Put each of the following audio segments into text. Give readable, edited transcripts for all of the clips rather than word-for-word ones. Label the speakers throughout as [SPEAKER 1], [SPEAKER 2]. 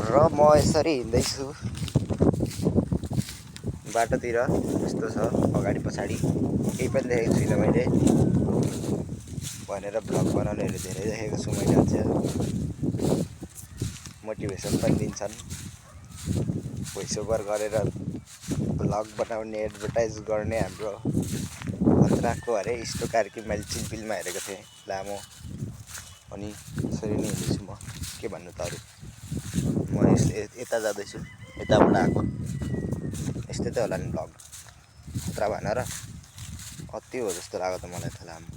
[SPEAKER 1] र म यसरी हिँड्दैछु बाटोतिर। यस्तो छ अगाडि पछाडि केही पनि देखेको छुइनँ मैले भनेर भ्लग बनाउनेहरू धेरै देखेको छु मैले। अझ मोटिभेसन पनि दिन्छन् भोइस ओभर गरेर भ्लग बनाउने एडभर्टाइज गर्ने हाम्रो खतराको अरे यस्तो कार्की मैले चिनफिल्ममा हेरेको थिएँ लामो। अनि यसरी नै हिँड्दैछु म। के भन्नु त अरू, म यता जाँदैछु, यताबाट आएको। यस्तै त होला नि भ्लग, खतरा भएन र? कति हो जस्तो लाग्यो त मलाई त लामो।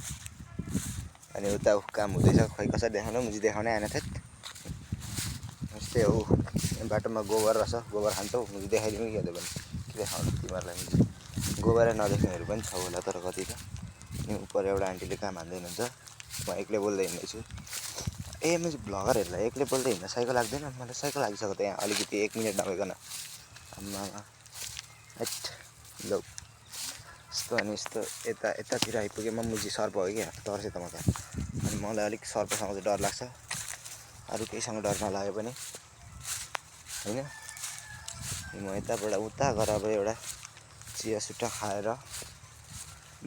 [SPEAKER 1] अनि उता काम हुँदैछ, खोइ कसरी देखाउनु, मुझी देखाउनै आएन थिएँ। यस्तै हो, बाटोमा गोबर रहेछ, गोबर खान्छौ, मुझी देखाइदिउँ कि भने के देखाउनु तिमीहरूलाई। मुझी गोबरै नदेख्नेहरू पनि छ होला तर कति त। अनि उपर एउटा आन्टीले काम हान्दै हुनुहुन्छ, म एक्लै बोल्दै हिँड्दैछु। ए मुझी भ्लगरहरूलाई एक्लै बोल्दै हिँड्न साइको लाग्दैन? मलाई साइको लागिसक्यो त यहाँ अलिकति 1 मिनट नभइकन। आम्मा हैट लौ यस्तो। अनि यस्तो यतातिर आइपुगेँ म। मुझी सर्प हो क्या, तर्सेँ त म त। अनि मलाई अलिक सर्पसँग चाहिँ डर लाग्छ, अरू केहीसँग डर नलागे पनि होइन। म यताबाट उता गएर अब एउटा चिया सुट्टा खाएर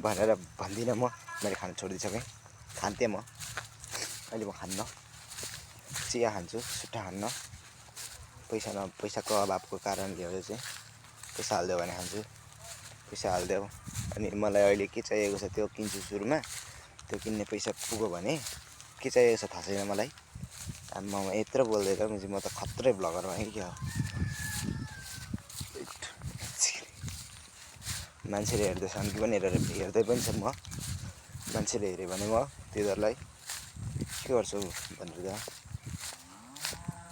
[SPEAKER 1] भनेर भन्दिनँ म, मैले खानु छोडिदिइसकेँ। खान्थेँ म, अहिले म खान्न। चिया खान्छु, सुट्टा खान्न। पैसाको अभावको कारणले गर्दा चाहिँ पैसा हालिदियो भने खान्छु, पैसा हालिदेऊ। अनि मलाई अहिले के चाहिएको छ त्यो किन्छु सुरुमा। त्यो किन्ने पैसा पुग्यो भने के चाहिएको छ थाहा छैन मलाई। आम्मा म यत्रो बोल्दै त म त खत्रै भ्लगर भएँ क्या हो। मान्छेले हेर्दैछन् कि पनि हेर्दै पनि छ म। मान्छेले हेऱ्यो भने म तिनीहरूलाई के गर्छौ भनेर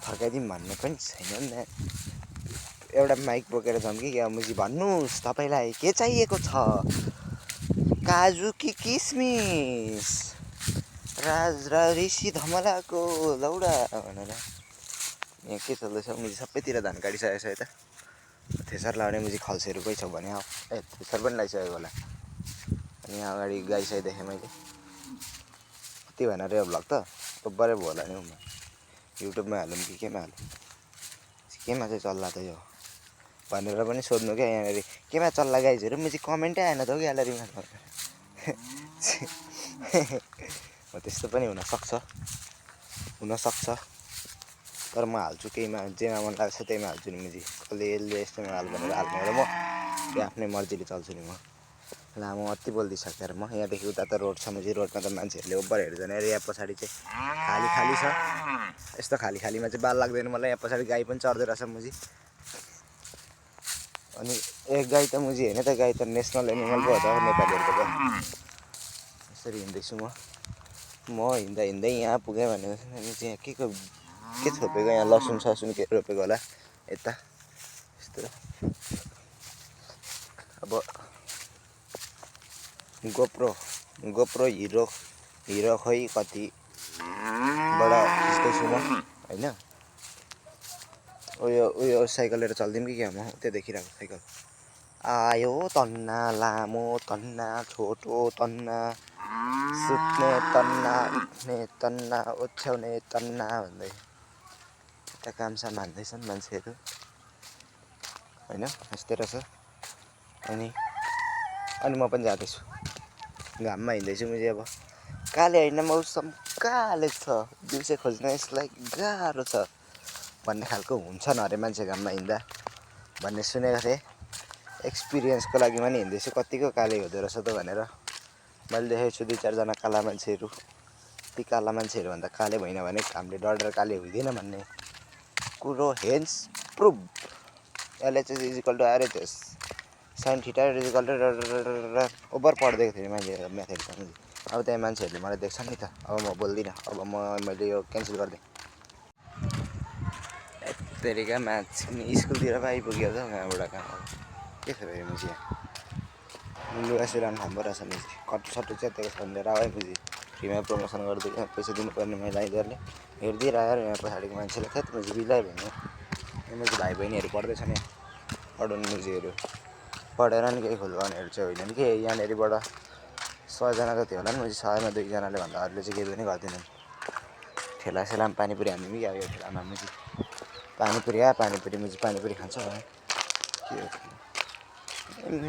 [SPEAKER 1] फर्काइदिउँ भन्ने पनि छैन नि। एउटा माइक बोकेर जाउँ कि क्या मुझी, भन्नुहोस् तपाईँलाई के चाहिएको छ, काजु कि किसमिस, राज र ऋषि धमलाको लौडा भनेर। यहाँ के चल्दैछ मुझी, सबैतिर धान काटिसकेको छ यता। थ्रेसर लाउने मुझी खल्सेहरू कोही छौ भने थ्रेसर पनि लगाइसकेको होला। अनि यहाँ अगाडि गाई देखेँ मैले। कति भएन रे भ्लग त ओभरै भयो होला नि। म युट्युबमा हालौँ कि केमा हालौँ, केमा चाहिँ चल्ला त यो भनेर पनि सोध्नु क्या यहाँनिर, केमा चल्ला गाइजहरू। मुझी कमेन्टै आएन त हौ ग्यालेरीमा। हो त्यस्तो पनि हुनसक्छ तर म हाल्छु केहीमा, जेमा मन लाग्छ त्यहीमा हाल्छु नि। मुझी कसले यसले यस्तोमा हाल भनेर हाल्ने र म त्यो आफ्नै मर्जीले चल्छु नि म। ला म अति बोलिदिइसकेँ म। यहाँदेखि उता त रोड छ, मुझी रोडमा त मान्छेहरूले ओभर हेर्दैन अरे। यहाँ पछाडि चाहिँ खाली छ, यस्तो खालीमा चाहिँ बाल लाग्दैन मलाई। यहाँ पछाडि गाई पनि चढ्दै रहेछ मुझी। अनि एक गाई त मुझी होइन त, गाई त नेसनल एनिमल पो हो त नेपालीहरूको त। यसरी हिँड्दैछु म हिँड्दै यहाँ पुगेँ भनेको चाहिँ के छोपेको, यहाँ लसुन ससुन के रोपेको होला यता। यस्तो अब गोप्रो हिरो खोइ कतिबाट खिच्दैछु म होइन। उयो साइकल लिएर चल्दिउँ कि क्या म। त्यो देखिरहेको साइकल आयो तन्ना, लामो तन्ना, छोटो तन्ना, सुत्ने तन्ना, उठ्ने तन्ना, ओछ्याउने तन्ना भन्दै यता कामसाम हान्दैछन् मान्छेहरू होइन। यस्तै रहेछ। अनि म पनि जाँदैछु, घाममा हिँड्दैछु मुझी। अब काले होइन मौसम काले छ, दिउँसो खोज्न यसलाई गाह्रो छ भन्ने खालको हुन्छन् अरे मान्छे घाममा हिँड्दा भन्ने सुनेको थिएँ। एक्सपिरियन्सको लागि पनि हिँड्दैछु, कतिको काले हुँदो रहेछ त भनेर। मैले देखेको छु 2-4 जना काला मान्छेहरू। ती काला मान्छेहरूभन्दा काले भएन भने घामले डढेर काले हुँदैन भन्ने कुरो hence proved. LHS = RHS, sin θ = over पढिदिएको थिएँ मैले म्याथहरू। अब त्यहाँ मान्छेहरूले मलाई देख्छन् नि त। अब म बोल्दिनँ, अब मैले यो क्यान्सल गरिदिएँ। तेरिका मान्छे स्कुलतिर पो आइपुग्यो त कहाँबाट कहाँ के छ फेरि मुझी। यहाँ लुगा सिलाउनु ठाउँ पो रहेछ मुझी। कटुसटु च्यातिएको छ भनेर आएँ मुझी। फ्रीमा प्रमोसन गरिदिएको, पैसा दिनुपर्ने मैले आइदिएरले हेरिदिइरहेर यहाँ पछाडिको मान्छेले थेत मुझी बिलाइ भन्यो। मुझी भाइ बहिनीहरू पढ्दैछन् यहाँ, पढाउनु मुझीहरू पढेर नि केही फुलबाउनेहरू चाहिँ होइन नि के। यहाँनिरबाट 100 जना जति होला नि मुझी, 100मा 2 जनाले भन्दा अरूले चाहिँ केही पनि गर्दैनन्। ठेलासेलामा पानीपुरी हान्दिउँ कि अब यो ठेलामा मुझी। पानीपुरी पानीपुरी मुझे पानीपुरी खान्छ भने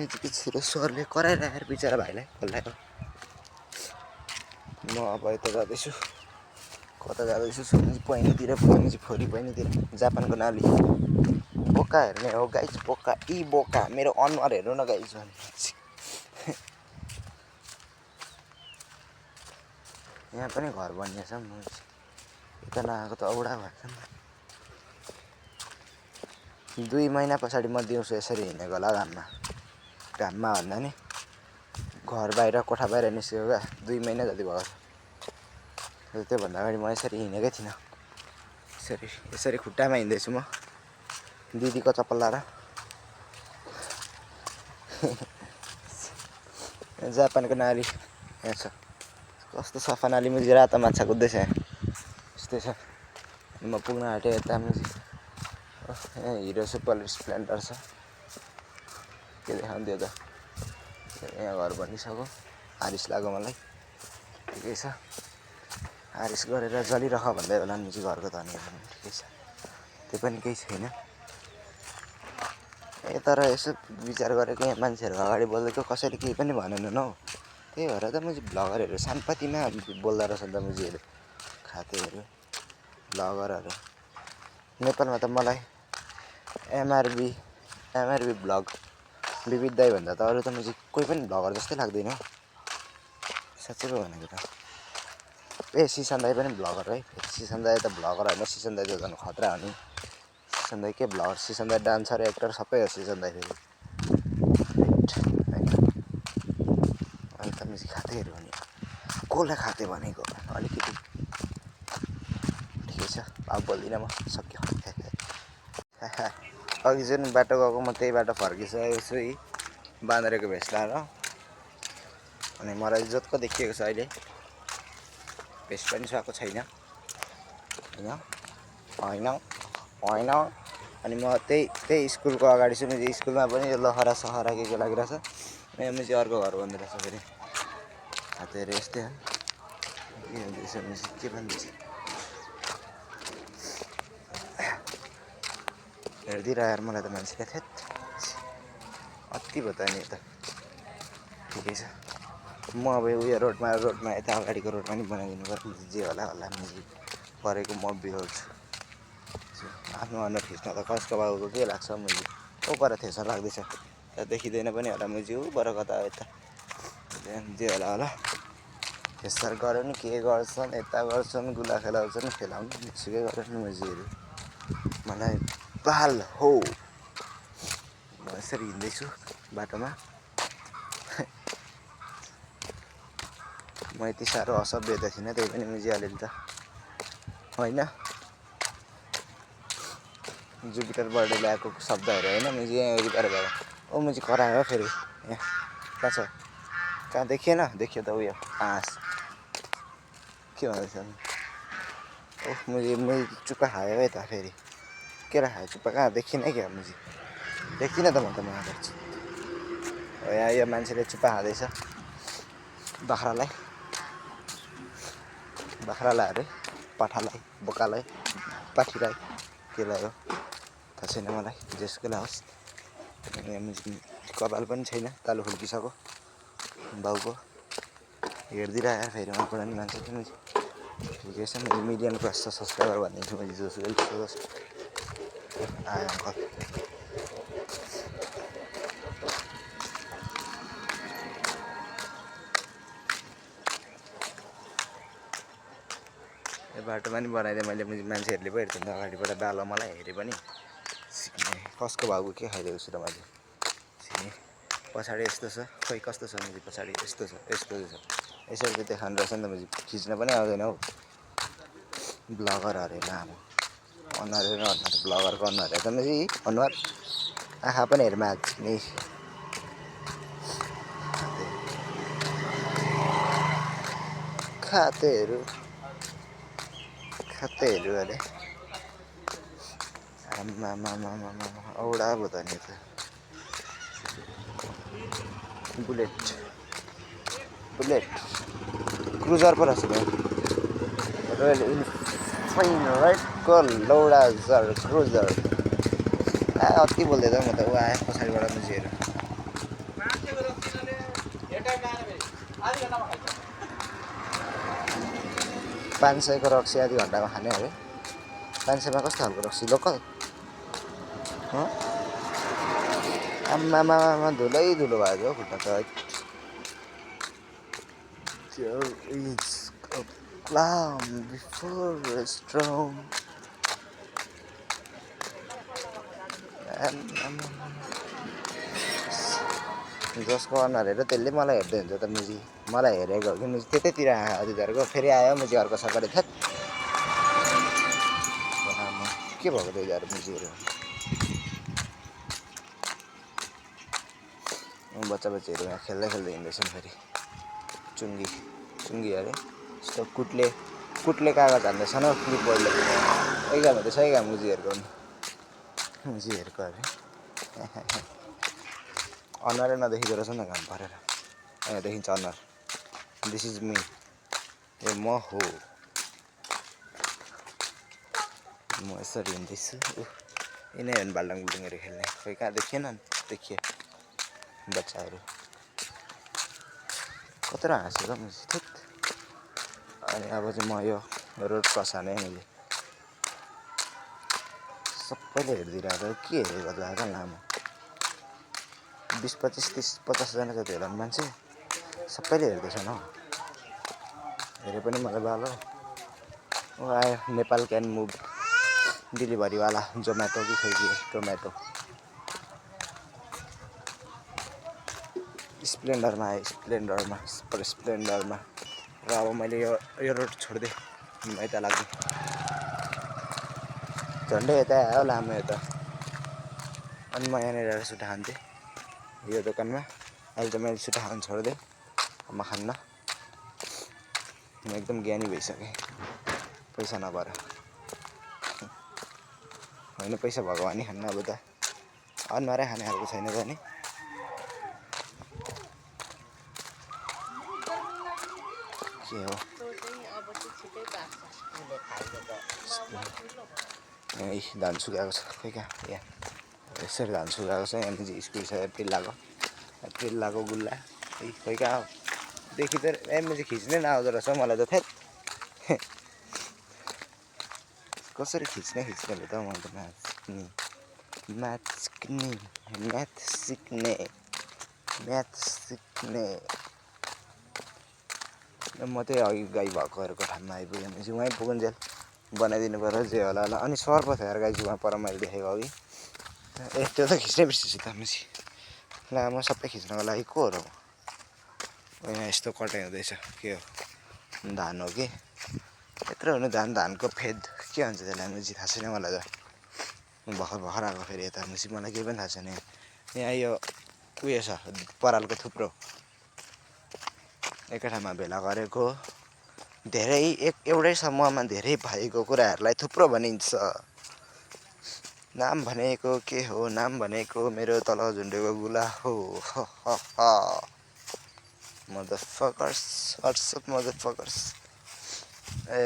[SPEAKER 1] के छिटो सरले कराएर यार बिचरा भाइलाई बोलायो म अब यता जाँदैछु कता जाँदैछु सुन्नु पहिनीतिर पुग्नु फोरी पहिनीतिर जापानको नाली बोका हेर्ने हो गाइज बोका बोका मेरो अनुहार हेर्नु न गाइज भनेपछि यहाँ पनि घर बनिएछ यता नआएको त औडा भएको नि 2 महिना पछाडि म दिउँसो यसरी हिँडेको होला घाममा भन्दा नि घर बाहिर कोठा बाहिर निस्केको क्या 2 महिना जति भयो त्योभन्दा अगाडि म यसरी हिँडेकै थिइनँ यसरी खुट्टामा हिँड्दैछु म दिदीको चप्पल लाएर जापानको नाली यहाँ छ कस्तो सफा नाली मुझे रातो माछा कुद्दैछ यहाँ यस्तै छ म पुग्न आँटेँ यता मुझे यहाँ हिरो सुपर स्प्लेन्डर छ के देखाउँथ्यो त यहाँ घर बनिसक्यो आरिस लाग्यो मलाई ठिकै छ आरिस गरेर जलिरह भन्दै होला मुझे घरको धनीहरू ठिकै छ त्यो पनि केही छैन तर यसो विचार गरेको यहाँ मान्छेहरू अगाडि बोल्दैको कसैले केही पनि भनेनन् हौ त्यही भएर त मुझे भ्लगरहरू सानपातीमा बोल्दा रहेछ त मुझेहरू खातेहरू भ्लगरहरू नेपालमा त मलाई एमआरबी भ्लग विविध दाइ भन्दा त अरू त मुझे कोही पनि भ्लगर जस्तै लाग्दैन साँच्चै पो भनेको त सिसन दाइ पनि भ्लगर है सिसन दाइ त भ्लगर होइन सिसन दाइ त झन् खतरा हो नि सिसन दाइ के भ्लगर सिसन दाइ डान्सर एक्टर सबै हो सिसन दाइ फेरि अहिले त मुझे खातेहरू हो नि कसलाई खाते भनेको अलिकति ठिकै छ अब बोल्दिनँ म सक्यो अघि जुन बाटो गएको म त्यही बाटो फर्किसकेको छु है बाँदरेको भेष लाएर अनि मलाई जोतको देखिएको छ अहिले भेष पनि सुहाएको छैन होइन अनि म त्यही स्कुलको अगाडि छु मुझे स्कुलमा पनि यो लहरा सहरा के लागिरहेछ यहाँ मुझे अर्को घर बन्दै रहेछ फेरि खातेहरू यस्तै हो के हुँदैछ मुझे के भन्दैछ हेरिदिइरह यार मलाई त मान्छेले थेत अति भयो त नि यता ठिकै छ म अब उयो रोडमा यता अगाडिको रोडमा नि बनाइदिनु पर्यो जे होला मुझे परेको म बिहोर्छु आफ्नो अनुहार थिच्न त कसको बाबुको के लाग्छ मुझे पर थिच्न लाग्दैछ त देखिँदैन पनि होला मुझे बर कता यता जे होला त्यसर गऱ्यो नि के गर्छन् यता गर्छन् गुला खेलाउँछन् खेलाउनु सुकै गरेर नि मुझेहरू मलाई बाल हो म यसरी हिँड्दैछु बाटोमा म यति साह्रो असभ्य त थिइनँ त्यही पनि मुझे अलिअलि त होइन जुपिटरबाट ल्याएको शब्दहरू होइन मुझे यहाँ वरिपरि भयो ओ मुझे करायो फेरि यहाँ कहाँ छ कहाँ देखिएन देखियो त उयो हाँस के भन्दैछ ओह मुझे चुप्पा खायो है त फेरि के खायो चुप्पा कहाँ देखिनँ क्या मुझे देखिनँ त म त महादर्श हो यहाँ यो मान्छेले चुप्पा खाँदैछ बाख्रालाई अरे पाठालाई बोकालाई पाठीलाई केलाई हो थाहा छैन मलाई जेसुकैलाई होस् कपाल पनि छैन तालु खुल्किसक्यो बाउको हेरिदिइरह फेरि उहाँबाट नि मान्छे पनि ठिकै छ मिलियन क्रस छ सब्सक्राइबर भनिदिन्छु मैले जोसुकै आयो अङ्कल यो बाटोमा नि बनाइदिएँ मैले मान्छेहरूले पो हेर्छ नि त अगाडिबाट डालो मलाई हेरे पनि कसको भाउको के खाइदिएको छु र मैले सिक्ने पछाडि यस्तो छ खोइ कस्तो छ मुझे पछाडि यस्तो छ यसरी चाहिँ देखाउनु रहेछ नि त मुझे खिच्न पनि आउँदैन हौ ब्लगर अरे लामो अनुहार ब्लगरको अनुहार हेर्दा मुझे अनुहार आँखा पनि हेर्मा नि खातेहरू अरे आमा औडा भयो त नि त बुलेट क्रुजर पो रहेछ रोयल फाइन राइटको लौडाजर क्रुजर अति बोल्दै त म त ऊ आएँ पछाडिबाट मुजीहरू 500 को रक्सी आधी घन्टामा खाने अरे 500 मा कस्तो खालको रक्सी लोकल आम्मामा धुलै धुलो भयो खुट्टा त There is a cloud before a storm. जसको अनुहार हेरेर त्यसले मलाई हेर्दै हुन्छ त मुजी मलाई हेरेको कि मुजी त्यतैतिर आयो हजुरहरूको फेरि आयो मुजी अर्को सकडे थेत के भएको त यिनीहरू मुजीहरू बच्चा बच्चीहरू यहाँ खेल्दै खेल्दै हिँड्दैछन् फेरि चुङ्गी अरे यस्तो कुटले कागज हान्दैछ न क्लिपबोर्डले एक काम हुँदैछ है काम मुजीहरूको अरे अनुहारै नदेखिँदो रहेछ नि त घाम परेर यहाँ देखिन्छ अनुहार दिस इज मी ए म हो म यसरी हिँड्दैछु यिनै हो नि बाल्डाङ बुल्डुङहरू खेल्ने खोइ कहाँ देखिएन नि देखिए बच्चाहरू कत्रो हाँसेको मुजी थेत अनि अब चाहिँ म यो रोड क्रस हाने मैले सबैले हेरिदिरहेको के हेरेको होला लामो 20 25 30 50 जना जति होला नि मान्छे सबैले हेर्दैछन् हौ हेरे पनि मलाई बालो ऊ आयो नेपाल क्यान मुभ डेलिभरीवाला जोमेटो कि खोइ के टोमेटो स्प्लेन्डरमा आयो सुपर स्प्लेन्डरमा र अब मैले यो रोड छोड्दै यता लाग्दै झन्डै यता आयो लामो यता अनि म यहाँनिर सुटा खान्थेँ यो दोकानमा अहिले त मैले सुटा खान छोड्दै म खान्न म एकदम ज्ञानी भइसकेँ पैसा नभएर होइन पैसा भगवानै खान्न अब त अनुहारै खाने खालको छैन त नि के हो धान सुकाएको छ खोइ कहाँ यहाँ यसरी धान सुकाएको छ यहाँ स्कुल छ एप्रिल लागो गुल्ला खोइ कहाँ देखि त एमएजी खिच्नै नआउँदो रहेछ मलाई त थेत कसरी खिच्ने त म त म्याथ सिक्ने म चाहिँ अघि गाई भएकोहरूको ठाउँमा आइपुगेँ भनेपछि उहीँ पुगुन्जेल बनाइदिनु पर्यो जे होला अनि सर पो थियो यार गाई जुवा पर मैले देखेको अघि त्यो त खिच्नै बिर्सेछु त मुसी ल म सबै खिच्नको लागि को हो र यहाँ यस्तो कटाइ हुँदैछ के हो धान हो कि यत्रो हुनु धानको फेद के भन्छ त्यसलाई मुजी थाहा छैन मलाई त भर्खर आएको फेरि यता मुसी मलाई केही पनि थाहा छैन यहाँ यो उयो छ परालको थुप्रो एकै ठाउँमा भेला गरेको धेरै एउटै समूहमा धेरै भएको कुराहरूलाई थुप्रो भनिन्छ नाम भनेको के हो नाम भनेको मेरो तल झुन्डेको गुला हो मदरफकर्स व्हाट्सअप मदरफकर्स ए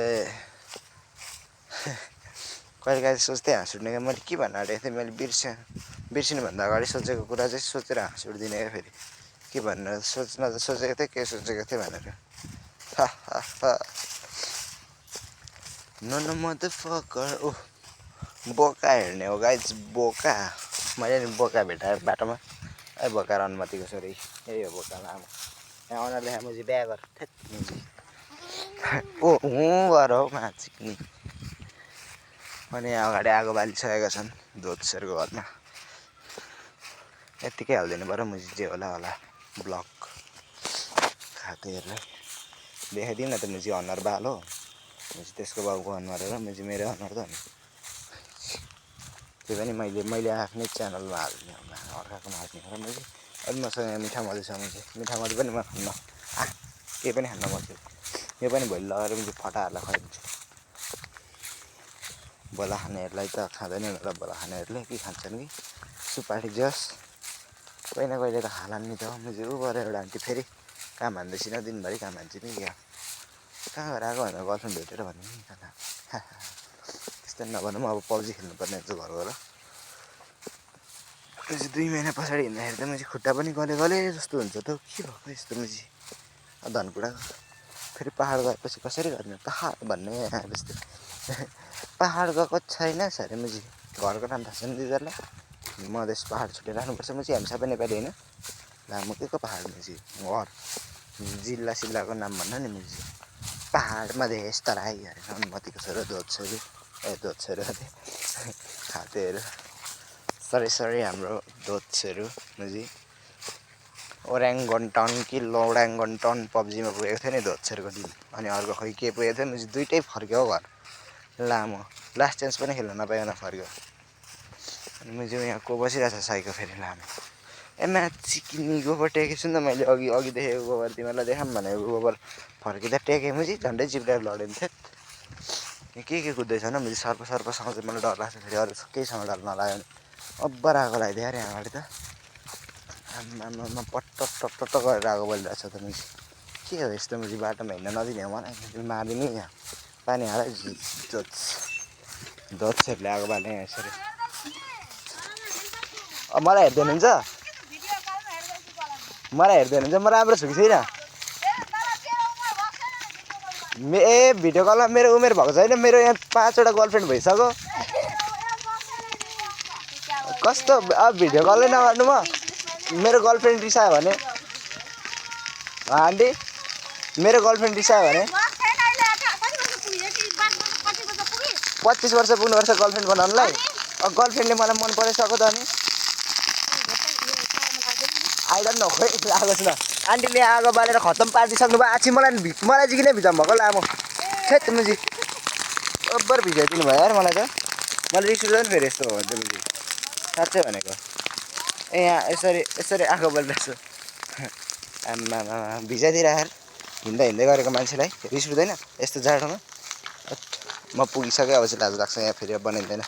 [SPEAKER 1] कहिले काहीँ सोच्दै हाँस उठ्ने क्या मैले के भन्न आँटेको थिएँ मैले बिर्सिनुभन्दा अगाडि सोचेको कुरा चाहिँ सोचेर हाँस उठिदिने क्या फेरि के भनेर सोच्न त सोचेको थिएँ के सोचेको थिएँ भनेर नो मदरफकर ओह बोका हेर्ने हो गाइज बोका मैले नि बोका भेटाएँ बाटोमा बोका र अनुमतिको छोरी यही हो बोका लामो यहाँ अनुहार देखा मुजी बिहा गर थेत मुजी ओ गर हौ माछिक्नी अनि यहाँ अगाडि आगो बालिसकेका छन् धोत्सहरूको घरमा यत्तिकै हालिदिनु पर्यो मुजी जे होला ब्लक खातेहरूलाई देखाइदिउँ न त मुजी अनुहार बालो मुजी त्यसको बाउको अनुहार र मुजी मेरो अनुहार त त्यो पनि मैले आफ्नै च्यानलमा हाल्ने अर्काकोमा हाल्ने र मुजी अनि मसँग मिठा मधु छ मुजी मिठा मधु पनि म खान्न केही पनि खान्न म यो पनि भोलि लगाएर मुजी फटाहरूलाई खुवाइदिन्छु बोला खानेहरूलाई त खाँदैन र बोला खानेहरूले के खान्छन् कि सुपारी जस कोही न कोहीले त खालान् नि त मुजी ऊ गरेर एउटा आन्टी फेरि काम हान्दैछिन दिनभरि काम हान्छ नि क्या कहाँ गएर आएको भनेर गर्लफ्रेन्ड भेटेर भन्ने नि त्यस्तो नभनौँ अब पब्जी खेल्नुपर्ने हुन्छ घर गएर 2 महिना पछाडि हिँड्दाखेरि त मैले खुट्टा पनि गले जस्तो हुन्छ त के भएको यस्तो मुजी धनकुडा फेरि पहाड गएपछि कसरी गर्ने पहाड भन्ने जस्तै पहाड गएको छैन अरे मुजी घरको नाम थाहा छैन दिदीहरूलाई मधेस पहाड छुटेर राख्नुपर्छ मुजी हामी सबै नेपाली होइन लामो के को पहाड मुजी घर जिल्लाको नाम भन्न नि मुजी पहाड मधेस तराई अरे अनुमतिको छोरो दोत छोरो खातेहरू सरी हाम्रो दोतहरू मुजी ओराङ्गन टाउन कि लौडाङ्गन टाउन पब्जीमा पुगेको थियो नि दोतछेरको दिन अनि अर्को खै के पुगेको थियो मुजी दुइटै फर्क्यो घर लामो लास्ट चान्स पनि खेल्न नपाइकन फर्क्यो अनि मुजी यहाँ को बसिरहेको छ साइको फेरि लामो माथि किनी गोबर टेकेको छु नि त मैले अघि देखेको गोबर तिमीहरूलाई देखाऊँ भनेको गोबर फर्किँदा टेकेँ मुजी झन्डै चिप्लेर लडेन थिएँ के कुद्दैछ न मुजी सर्पसँग चाहिँ मलाई डर लाग्छ फेरि अरू केहीसँग डर नलाग्यो भने अब्बर आगो लगाइदियो अरे यहाँ अगाडि त आम्मामा पट्ट गरेर आगो बलिरहेको छ त मुजी के हो यस्तो मुजी बाटोमा हिँड्न नदिने हो मलाई मारिदिने यहाँ पानी हाल दोतछेरले आगो बाल्ने यहाँ यसरी मलाई हेर्दैन हुन्छ म राम्रो छु कि छैन भिडियो कलमा मेरो उमेर भएको छैन मेरो यहाँ 5वटा गर्लफ्रेन्ड भइसक्यो कस्तो अब भिडियो कलै नगर्नु म मेरो गर्लफ्रेन्ड रिसायो भने आन्टी मेरो गर्लफ्रेन्ड रिसायो भने 25 वर्ष पुग्नुपर्छ गर्लफ्रेन्ड बनाउनुलाई अब गर्लफ्रेन्डले मलाई मन पराइसक्यो त अनि आई डोन्ट नो खोइ आएको छैन आन्टीले आगो बालेर खत्तम पारिदिइसक्नु भयो आछि मलाई चाहिँ किन भिजाउनु भएको लामो छेत मुजी अब्बर भिजाइदिनु भयो यार मलाई त मैले रिस उठ्दैन फेरि यस्तो हो भने मुजी साँच्चै भनेको यहाँ यसरी आगो बलिरहेको छु आम्मामा भिजाइदिएर यार हिँड्दै गरेको मान्छेलाई रिस उठ्दैन यस्तो जाडोमा म पुगिसकेँ अब चाहिँ लाज लाग्छ यहाँ फेरि बनाइँदैन